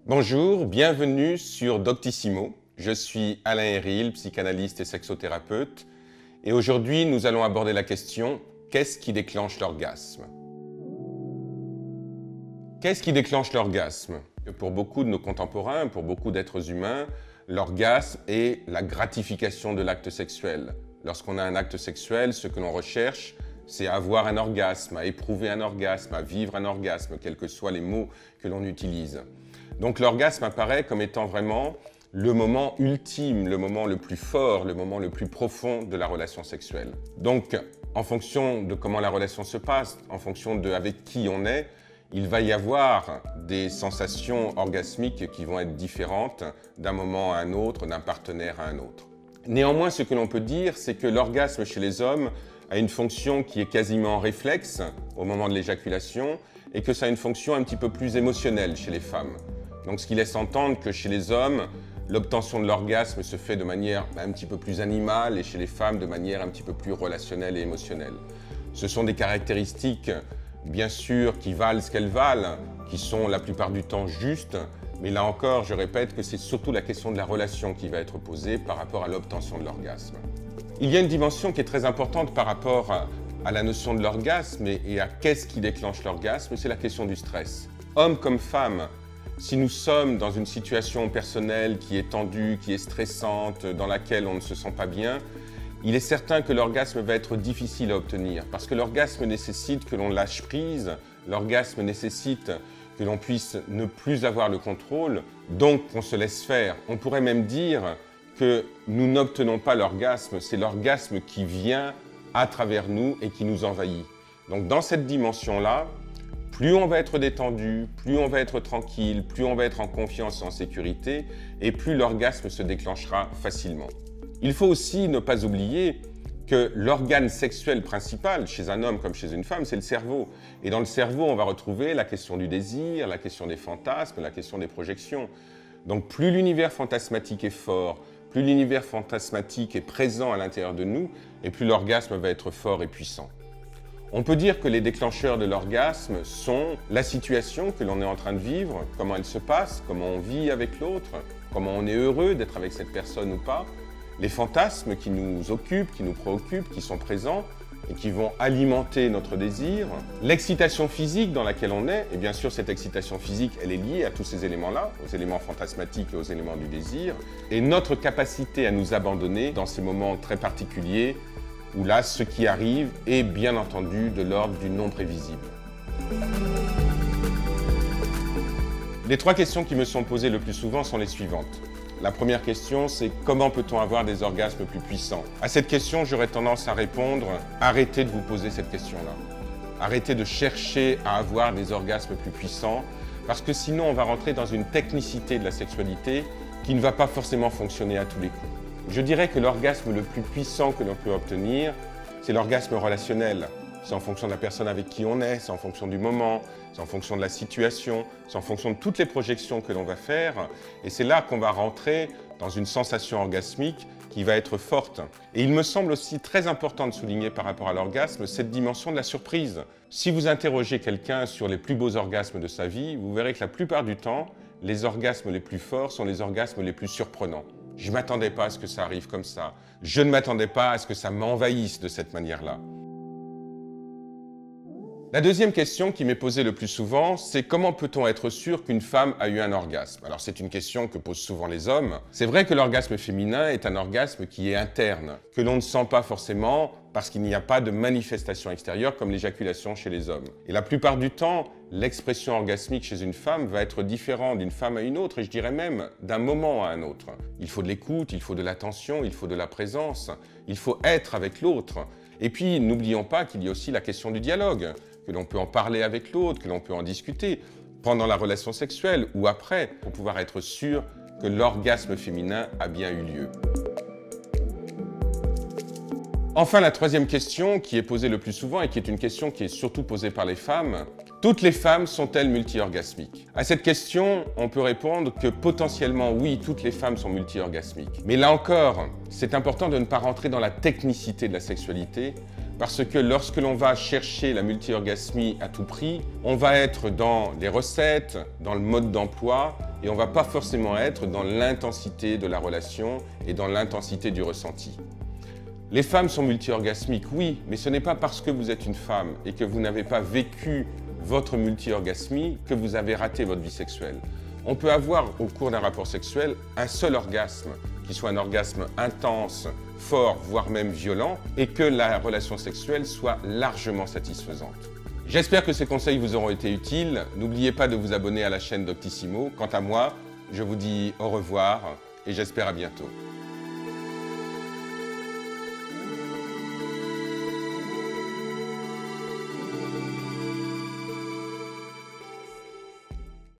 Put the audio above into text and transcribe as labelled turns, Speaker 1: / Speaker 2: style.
Speaker 1: Bonjour, bienvenue sur Doctissimo. Je suis Alain Héril, psychanalyste et sexothérapeute. Et aujourd'hui, nous allons aborder la question « Qu'est-ce qui déclenche l'orgasme ?» Qu'est-ce qui déclenche l'orgasme? Pour beaucoup de nos contemporains, pour beaucoup d'êtres humains, l'orgasme est la gratification de l'acte sexuel. Lorsqu'on a un acte sexuel, ce que l'on recherche, c'est avoir un orgasme, à éprouver un orgasme, à vivre un orgasme, quels que soient les mots que l'on utilise. Donc l'orgasme apparaît comme étant vraiment le moment ultime, le moment le plus fort, le moment le plus profond de la relation sexuelle. Donc, en fonction de comment la relation se passe, en fonction de avec qui on est, il va y avoir des sensations orgasmiques qui vont être différentes d'un moment à un autre, d'un partenaire à un autre. Néanmoins, ce que l'on peut dire, c'est que l'orgasme chez les hommes a une fonction qui est quasiment réflexe au moment de l'éjaculation et que ça a une fonction un petit peu plus émotionnelle chez les femmes. Donc ce qui laisse entendre que chez les hommes, l'obtention de l'orgasme se fait de manière un petit peu plus animale et chez les femmes de manière un petit peu plus relationnelle et émotionnelle. Ce sont des caractéristiques, bien sûr, qui valent ce qu'elles valent, qui sont la plupart du temps justes, mais là encore, je répète que c'est surtout la question de la relation qui va être posée par rapport à l'obtention de l'orgasme. Il y a une dimension qui est très importante par rapport à la notion de l'orgasme et à qu'est-ce qui déclenche l'orgasme, c'est la question du stress. Hommes comme femmes, si nous sommes dans une situation personnelle qui est tendue, qui est stressante, dans laquelle on ne se sent pas bien, il est certain que l'orgasme va être difficile à obtenir parce que l'orgasme nécessite que l'on lâche prise, l'orgasme nécessite que l'on puisse ne plus avoir le contrôle, donc qu'on se laisse faire. On pourrait même dire que nous n'obtenons pas l'orgasme, c'est l'orgasme qui vient à travers nous et qui nous envahit. Donc dans cette dimension-là, plus on va être détendu, plus on va être tranquille, plus on va être en confiance et en sécurité, et plus l'orgasme se déclenchera facilement. Il faut aussi ne pas oublier que l'organe sexuel principal, chez un homme comme chez une femme, c'est le cerveau. Et dans le cerveau, on va retrouver la question du désir, la question des fantasmes, la question des projections. Donc plus l'univers fantasmatique est fort, plus l'univers fantasmatique est présent à l'intérieur de nous, et plus l'orgasme va être fort et puissant. On peut dire que les déclencheurs de l'orgasme sont la situation que l'on est en train de vivre, comment elle se passe, comment on vit avec l'autre, comment on est heureux d'être avec cette personne ou pas, les fantasmes qui nous occupent, qui nous préoccupent, qui sont présents et qui vont alimenter notre désir, l'excitation physique dans laquelle on est, et bien sûr cette excitation physique, elle est liée à tous ces éléments-là, aux éléments fantasmatiques et aux éléments du désir, et notre capacité à nous abandonner dans ces moments très particuliers où là, ce qui arrive est bien entendu de l'ordre du non prévisible. Les trois questions qui me sont posées le plus souvent sont les suivantes. La première question, c'est comment peut-on avoir des orgasmes plus puissants? À cette question, j'aurais tendance à répondre, arrêtez de vous poser cette question-là. Arrêtez de chercher à avoir des orgasmes plus puissants, parce que sinon on va rentrer dans une technicité de la sexualité qui ne va pas forcément fonctionner à tous les coups. Je dirais que l'orgasme le plus puissant que l'on peut obtenir, c'est l'orgasme relationnel. C'est en fonction de la personne avec qui on est, c'est en fonction du moment, c'est en fonction de la situation, c'est en fonction de toutes les projections que l'on va faire. Et c'est là qu'on va rentrer dans une sensation orgasmique qui va être forte. Et il me semble aussi très important de souligner par rapport à l'orgasme cette dimension de la surprise. Si vous interrogez quelqu'un sur les plus beaux orgasmes de sa vie, vous verrez que la plupart du temps, les orgasmes les plus forts sont les orgasmes les plus surprenants. Je ne m'attendais pas à ce que ça arrive comme ça. Je ne m'attendais pas à ce que ça m'envahisse de cette manière-là. La deuxième question qui m'est posée le plus souvent, c'est comment peut-on être sûr qu'une femme a eu un orgasme? Alors c'est une question que posent souvent les hommes. C'est vrai que l'orgasme féminin est un orgasme qui est interne, que l'on ne sent pas forcément parce qu'il n'y a pas de manifestation extérieure comme l'éjaculation chez les hommes. Et la plupart du temps, l'expression orgasmique chez une femme va être différente d'une femme à une autre, et je dirais même d'un moment à un autre. Il faut de l'écoute, il faut de l'attention, il faut de la présence, il faut être avec l'autre. Et puis, n'oublions pas qu'il y a aussi la question du dialogue, que l'on peut en parler avec l'autre, que l'on peut en discuter pendant la relation sexuelle ou après, pour pouvoir être sûr que l'orgasme féminin a bien eu lieu. Enfin, la troisième question qui est posée le plus souvent et qui est une question qui est surtout posée par les femmes, toutes les femmes sont-elles multi-orgasmiques? À cette question, on peut répondre que potentiellement oui, toutes les femmes sont multi-orgasmiques. Mais là encore, c'est important de ne pas rentrer dans la technicité de la sexualité parce que lorsque l'on va chercher la multi-orgasmie à tout prix, on va être dans les recettes, dans le mode d'emploi et on ne va pas forcément être dans l'intensité de la relation et dans l'intensité du ressenti. Les femmes sont multi-orgasmiques, oui, mais ce n'est pas parce que vous êtes une femme et que vous n'avez pas vécu votre multi-orgasmie que vous avez raté votre vie sexuelle. On peut avoir au cours d'un rapport sexuel un seul orgasme, qui soit un orgasme intense, fort, voire même violent, et que la relation sexuelle soit largement satisfaisante. J'espère que ces conseils vous auront été utiles. N'oubliez pas de vous abonner à la chaîne Doctissimo. Quant à moi, je vous dis au revoir et j'espère à bientôt.